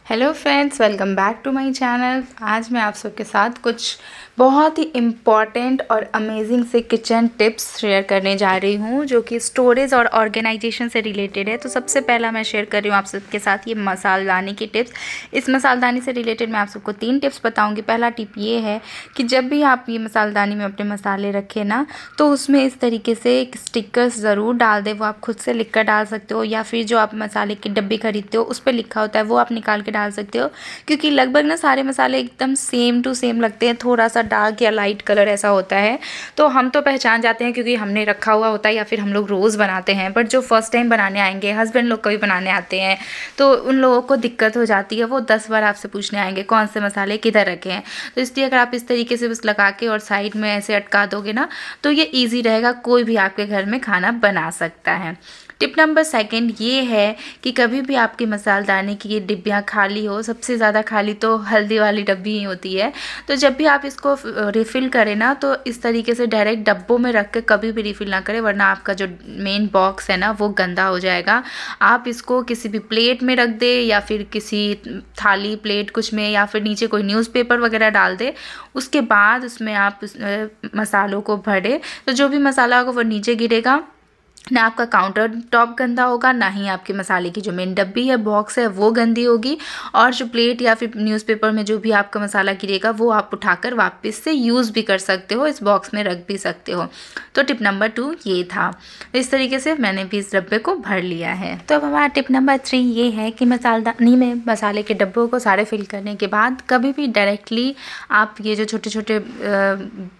Hello friends, welcome back to my channel. आज मैं आप सबके साथ कुछ बहुत ही इम्पॉर्टेंट और अमेजिंग से किचन टिप्स शेयर करने जा रही हूँ जो कि स्टोरेज और ऑर्गेनाइजेशन से रिलेटेड है। तो सबसे पहला मैं शेयर कर रही हूँ आप सबके साथ ये मसालदानी की टिप्स। इस मसालदानी से रिलेटेड मैं आप सबको 3 टिप्स बताऊँगी। पहला टिप ये है कि जब भी आप ये मसालदानी में अपने मसाले रखें ना, तो उसमें इस तरीके से एक स्टिकर्स ज़रूर डाल दें। वो आप खुद से लिख कर डाल सकते हो या फिर जो आप मसाले की डब्बी खरीदते हो उस पर लिखा होता है वो आप निकाल के डाल सकते हो, क्योंकि लगभग ना सारे मसाले एकदम सेम टू सेम लगते हैं। थोड़ा सा डार्क या लाइट कलर ऐसा होता है तो हम तो पहचान जाते हैं क्योंकि हमने रखा हुआ होता है या फिर हम लोग रोज़ बनाते हैं। बट जो फर्स्ट टाइम बनाने आएंगे, हस्बैंड लोग कभी बनाने आते हैं, तो उन लोगों को दिक्कत हो जाती है। वो 10 बार आपसे पूछने आएंगे कौन से मसाले किधर रखे हैं। तो इसलिए अगर आप इस तरीके से बस लगा के और साइड में ऐसे अटका दोगे ना, तो ये ईजी रहेगा, कोई भी आपके घर में खाना बना सकता है। टिप नंबर 2 ये है कि कभी भी आपकी मसालदानी की ये डिब्बियाँ खाली हो, सबसे ज़्यादा खाली तो हल्दी वाली डब्बी ही होती है। तो जब भी आप इसको रिफ़िल करें ना, तो इस तरीके से डायरेक्ट डब्बों में रख के कभी भी रिफ़िल ना करें, वरना आपका जो मेन बॉक्स है ना वो गंदा हो जाएगा। आप इसको किसी भी प्लेट में रख दें या फिर किसी थाली प्लेट कुछ में, या फिर नीचे कोई न्यूज़पेपर वगैरह डाल दें। उसके बाद उसमें आप मसालों को भरें, तो जो भी मसाला होगा वो नीचे गिरेगा। ना आपका काउंटर टॉप गंदा होगा, ना ही आपके मसाले की जो मेन डब्बी है, बॉक्स है, वो गंदी होगी। और जो प्लेट या फिर न्यूज़पेपर में जो भी आपका मसाला गिरेगा वो आप उठाकर वापस से यूज़ भी कर सकते हो, इस बॉक्स में रख भी सकते हो। तो टिप नंबर 2 ये था। इस तरीके से मैंने भी इस डब्बे को भर लिया है। तो अब हमारा टिप नंबर 3 ये है कि मसालदानी में मसाले के डब्बों को सारे फिल करने के बाद कभी भी डायरेक्टली आप ये जो छोटे छोटे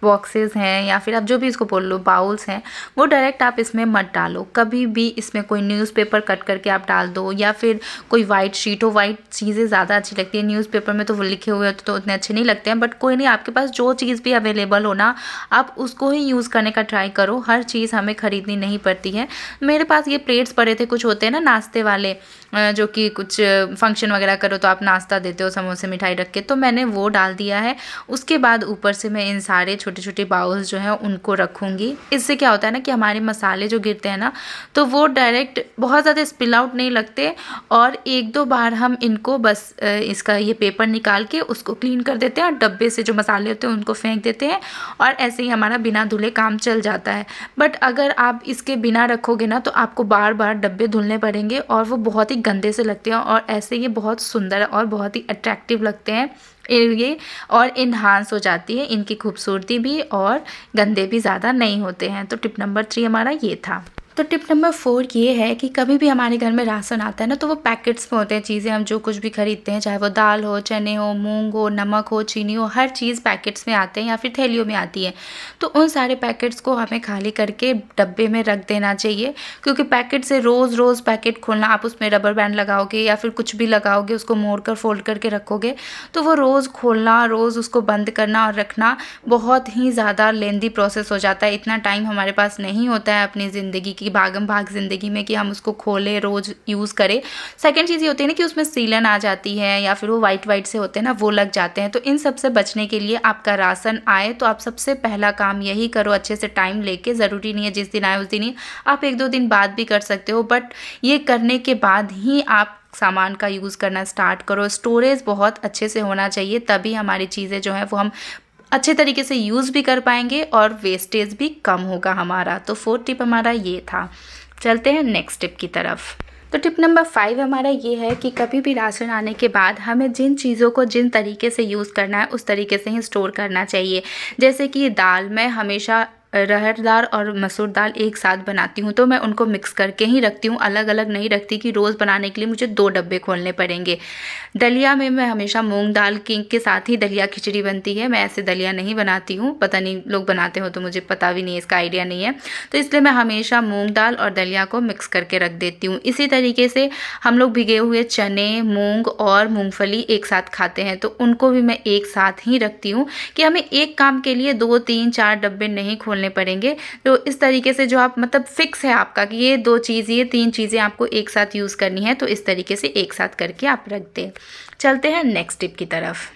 बॉक्सेस हैं या फिर आप जो भी इसको बोल लो बाउल्स हैं, वो डायरेक्ट आप इसमें मत डालो। कभी भी इसमें कोई न्यूज़पेपर कट करके आप डाल दो या फिर कोई वाइट शीट हो। वाइट चीज़ें ज़्यादा अच्छी लगती है, न्यूज़पेपर में तो वो लिखे हुए होते तो उतने अच्छे नहीं लगते हैं। बट कोई नहीं, आपके पास जो चीज़ भी अवेलेबल हो ना, आप उसको ही यूज़ करने का ट्राई करो। हर चीज़ हमें ख़रीदनी नहीं पड़ती है। मेरे पास ये प्लेट्स पड़े थे, कुछ होते हैं ना नाश्ते वाले, जो कि कुछ फंक्शन वगैरह करो तो आप नाश्ता देते हो समोसे मिठाई रख के, तो मैंने वो डाल दिया है। उसके बाद ऊपर से मैं इन सारे छोटे छोटे बाउल्स जो हैं उनको रखूँगी। इससे क्या होता है ना कि हमारे मसाले जो गिरते हैं ना, तो वो डायरेक्ट बहुत ज़्यादा स्पिल आउट नहीं लगते। और 1-2 बार हम इनको बस इसका ये पेपर निकाल के उसको क्लीन कर देते हैं और डब्बे से जो मसाले होते हैं उनको फेंक देते हैं, और ऐसे ही हमारा बिना धुले काम चल जाता है। बट अगर आप इसके बिना रखोगे ना, तो आपको बार बार डब्बे धुलने पड़ेंगे और वो बहुत ही गंदे से लगते हैं, और ऐसे ये बहुत सुंदर और बहुत ही अट्रैक्टिव लगते हैं ये, और इन्हांस हो जाती है इनकी खूबसूरती भी, और गंदे भी ज़्यादा नहीं होते हैं। तो टिप नंबर 3 हमारा ये था। तो टिप नंबर 4 ये है कि कभी भी हमारे घर में राशन आता है ना, तो वो पैकेट्स में होते हैं चीज़ें। हम जो कुछ भी खरीदते हैं, चाहे वो दाल हो, चने हो, मूंग हो, नमक हो, चीनी हो, हर चीज़ पैकेट्स में आते हैं या फिर थैलियों में आती है। तो उन सारे पैकेट्स को हमें खाली करके डब्बे में रख देना चाहिए, क्योंकि पैकेट से रोज़ रोज़ पैकेट खोलना, आप उसमें रबर बैंड लगाओगे या फिर कुछ भी लगाओगे, उसको मोड़ कर फोल्ड करके रखोगे, तो वो रोज़ खोलना, रोज़ उसको बंद करना और रखना बहुत ही ज़्यादा लेंदी प्रोसेस हो जाता है। इतना टाइम हमारे पास नहीं होता है अपनी ज़िंदगी की भागम भाग ज़िंदगी में कि हम उसको खोलें, रोज़ यूज़ करें। सेकंड चीज़ ये होती है ना कि उसमें सीलन आ जाती है या फिर वो वाइट वाइट से होते हैं ना, वो लग जाते हैं। तो इन सब से बचने के लिए आपका राशन आए तो आप सबसे पहला काम यही करो, अच्छे से टाइम लेके। ज़रूरी नहीं है जिस दिन आए उस दिन ही, आप 1-2 दिन बाद भी कर सकते हो, बट ये करने के बाद ही आप सामान का यूज़ करना स्टार्ट करो। स्टोरेज बहुत अच्छे से होना चाहिए, तभी हमारी चीज़ें जो हैं वो हम अच्छे तरीके से यूज़ भी कर पाएंगे और वेस्टेज भी कम होगा हमारा। तो 4th टिप हमारा ये था। चलते हैं नेक्स्ट टिप की तरफ। तो टिप नंबर 5 हमारा ये है कि कभी भी राशन आने के बाद हमें जिन चीज़ों को जिन तरीके से यूज़ करना है उस तरीके से ही स्टोर करना चाहिए। जैसे कि दाल, मैं हमेशा अरहर दाल और मसूर दाल एक साथ बनाती हूँ, तो मैं उनको मिक्स करके ही रखती हूँ, अलग अलग नहीं रखती कि रोज़ बनाने के लिए मुझे 2 डब्बे खोलने पड़ेंगे। दलिया में मैं हमेशा मूंग दाल के साथ ही दलिया खिचड़ी बनती है। मैं ऐसे दलिया नहीं बनाती हूँ, पता नहीं लोग बनाते हो तो मुझे पता भी नहीं है, इसका आइडिया नहीं है। तो इसलिए मैं हमेशा मूंग दाल और दलिया को मिक्स करके रख देती हूँ। इसी तरीके से हम लोग भिगे हुए चने, मूंग और मूंगफली एक साथ खाते हैं, तो उनको भी मैं एक साथ ही रखती हूँ कि हमें एक काम के लिए 2, 3, 4 डब्बे नहीं खोलने पड़ेंगे। तो इस तरीके से जो आप मतलब फिक्स है आपका कि ये 2 चीज़, ये 3 चीज़ें आपको एक साथ यूज़ करनी है, तो इस तरीके से एक साथ करके आप रख दें। चलते हैं नेक्स्ट टिप की तरफ।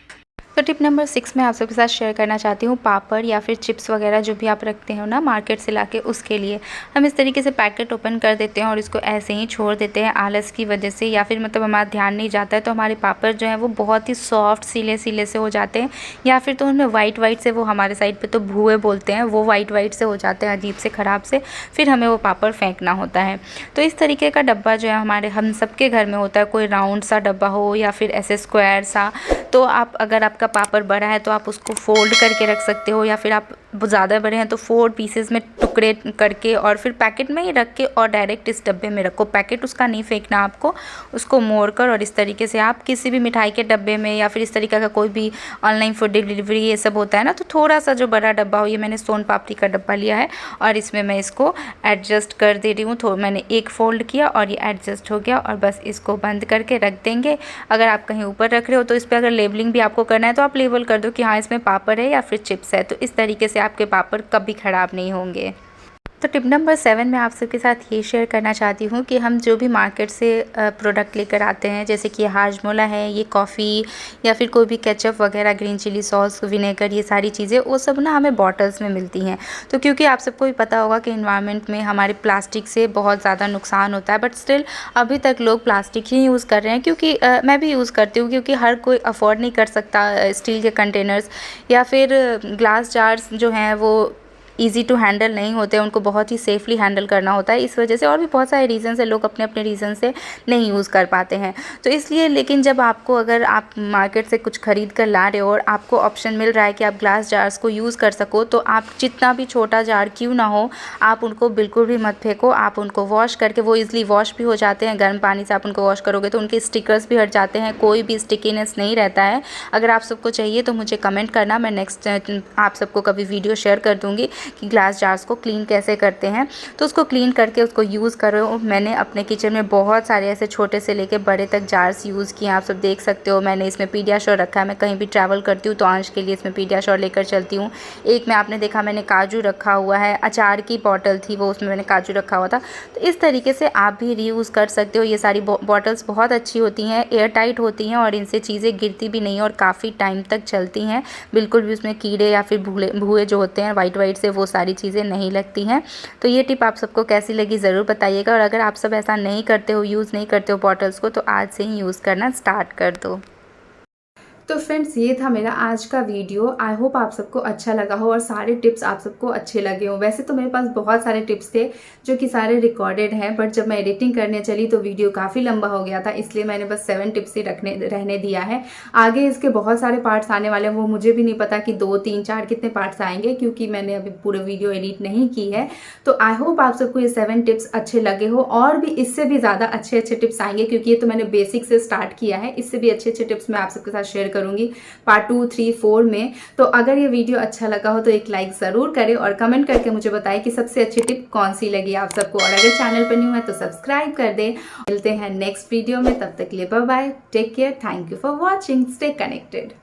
तो टिप नंबर 6 मैं आप सबके साथ शेयर करना चाहती हूँ पापड़ या फिर चिप्स वगैरह जो भी आप रखते हो ना मार्केट से लाके, उसके लिए हम इस तरीके से पैकेट ओपन कर देते हैं और इसको ऐसे ही छोड़ देते हैं आलस की वजह से, या फिर मतलब हमारा ध्यान नहीं जाता है, तो हमारे पापड़ जो हैं वो बहुत ही सॉफ्ट सीले सीले से हो जाते हैं, या फिर तो उनमें वाइट वाइट से, वो हमारे साइड पर तो भुए बोलते हैं, वो वाइट वाइट से हो जाते हैं अजीब से ख़राब से, फिर हमें वो पापड़ फेंकना होता है। तो इस तरीके का डब्बा जो है हमारे हम सबके घर में होता है, कोई राउंड सा डब्बा हो या फिर ऐसे स्क्वायर सा। तो आप अगर आपका पापड़ बड़ा है तो आप उसको फोल्ड करके रख सकते हो, या फिर आप ज़्यादा बड़े हैं तो 4 पीसेस में टुकड़े करके और फिर पैकेट में ही रख के और डायरेक्ट इस डब्बे में रखो। पैकेट उसका नहीं फेंकना आपको, उसको मोड़ कर और इस तरीके से आप किसी भी मिठाई के डब्बे में या फिर इस तरीके का कोई भी ऑनलाइन फूड डिलीवरी ये सब होता है ना, तो थोड़ा सा जो बड़ा डब्बा हो, ये मैंने सोन पापड़ी का डब्बा लिया है और इसमें मैं इसको एडजस्ट कर दे रही हूँ। मैंने एक फोल्ड किया और ये एडजस्ट हो गया, और बस इसको बंद करके रख देंगे। अगर आप कहीं ऊपर रख रहे हो तो इस पर अगर लेबलिंग भी आपको करना है तो आप लेबल कर दो कि हाँ इसमें पापड़ है या फिर चिप्स है, तो इस तरीके से आपके पापड़ कभी ख़राब नहीं होंगे। तो टिप नंबर 7 मैं आप सबके साथ ये शेयर करना चाहती हूँ कि हम जो भी मार्केट से प्रोडक्ट लेकर आते हैं, जैसे कि हाजमोला है, ये कॉफ़ी या फिर कोई भी केचप वगैरह, ग्रीन चिली सॉस, विनेगर, ये सारी चीज़ें वो सब ना हमें बॉटल्स में मिलती हैं। तो क्योंकि आप सबको भी पता होगा कि इन्वायरमेंट में हमारे प्लास्टिक से बहुत ज़्यादा नुकसान होता है, बट स्टिल अभी तक लोग प्लास्टिक ही यूज़ कर रहे हैं। क्योंकि मैं भी यूज़ करती हूँ, क्योंकि हर कोई अफोर्ड नहीं कर सकता स्टील के कंटेनर्स या फिर ग्लास जार्स जो हैं वो ईज़ी टू हैंडल नहीं होते, उनको बहुत ही सेफली हैंडल करना होता है। इस वजह से और भी बहुत सारे रीज़न से लोग अपने अपने रीज़न से नहीं यूज़ कर पाते हैं। तो इसलिए, लेकिन जब आपको, अगर आप मार्केट से कुछ ख़रीद कर ला रहे हो और आपको ऑप्शन मिल रहा है कि आप ग्लास जार्स को यूज़ कर सको, तो आप जितना भी छोटा जार क्यों ना हो, आप उनको बिल्कुल भी मत फेंको। आप उनको वॉश करके, वो ईज़िली वॉश भी हो जाते हैं, गर्म पानी से आप उनको वॉश करोगे तो उनके स्टिकर्स भी हट जाते हैं, कोई भी स्टिकीनेस नहीं रहता है। अगर आप सबको चाहिए तो मुझे कमेंट करना, मैं नेक्स्ट आप सबको कभी वीडियो शेयर कर दूँगी कि ग्लास जार्स को क्लीन कैसे करते हैं। तो उसको क्लीन करके उसको यूज़ करो। मैंने अपने किचन में बहुत सारे ऐसे छोटे से लेके बड़े तक जार्स यूज़ किए, आप सब देख सकते हो। मैंने इसमें पीडियाश्योर रखा है, मैं कहीं भी ट्रैवल करती हूँ तो अंश के लिए इसमें पीडियाश्योर लेकर चलती हूँ। एक में आपने देखा मैंने काजू रखा हुआ है, अचार की बॉटल थी वो, उसमें मैंने काजू रखा हुआ था। तो इस तरीके से आप भी रीयूज़ कर सकते हो। ये सारी बॉटल्स बहुत अच्छी होती हैं, एयर टाइट होती हैं और इनसे चीज़ें गिरती भी नहीं और काफ़ी टाइम तक चलती हैं। बिल्कुल भी उसमें कीड़े या फिर भूए जो होते हैं वाइट वाइट से, वो सारी चीज़ें नहीं लगती हैं। तो ये टिप आप सबको कैसी लगी ज़रूर बताइएगा, और अगर आप सब ऐसा नहीं करते हो, यूज़ नहीं करते हो बॉटल्स को, तो आज से ही यूज़ करना स्टार्ट कर दो। तो फ्रेंड्स, ये था मेरा आज का वीडियो। आई होप आप सबको अच्छा लगा हो और सारे टिप्स आप सबको अच्छे लगे हो। वैसे तो मेरे पास बहुत सारे टिप्स थे जो कि सारे रिकॉर्डेड हैं, बट जब मैं एडिटिंग करने चली तो वीडियो काफ़ी लंबा हो गया था, इसलिए मैंने बस 7 टिप्स ही रहने दिया है। आगे इसके बहुत सारे पार्ट्स आने वाले हैं, वो मुझे भी नहीं पता कि 2, 3, 4 कितने पार्ट्स आएंगे, क्योंकि मैंने अभी पूरा वीडियो एडिट नहीं की है। तो आई होप आप सबको ये 7 टिप्स अच्छे लगे हो, और भी इससे भी ज़्यादा अच्छे अच्छे टिप्स आएंगे, क्योंकि ये तो मैंने बेसिक से स्टार्ट किया है। इससे भी अच्छे अच्छे टिप्स मैं आप सबके साथ शेयर करूंगी पार्ट 2, 3, 4 में। तो अगर ये वीडियो अच्छा लगा हो तो एक लाइक ज़रूर करें और कमेंट करके मुझे बताएं कि सबसे अच्छी टिप कौन सी लगी आप सबको। और अगर चैनल पर न्यू है तो सब्सक्राइब कर दें। मिलते हैं नेक्स्ट वीडियो में, तब तक के लिए bye bye, take care, thank you for watching, stay connected.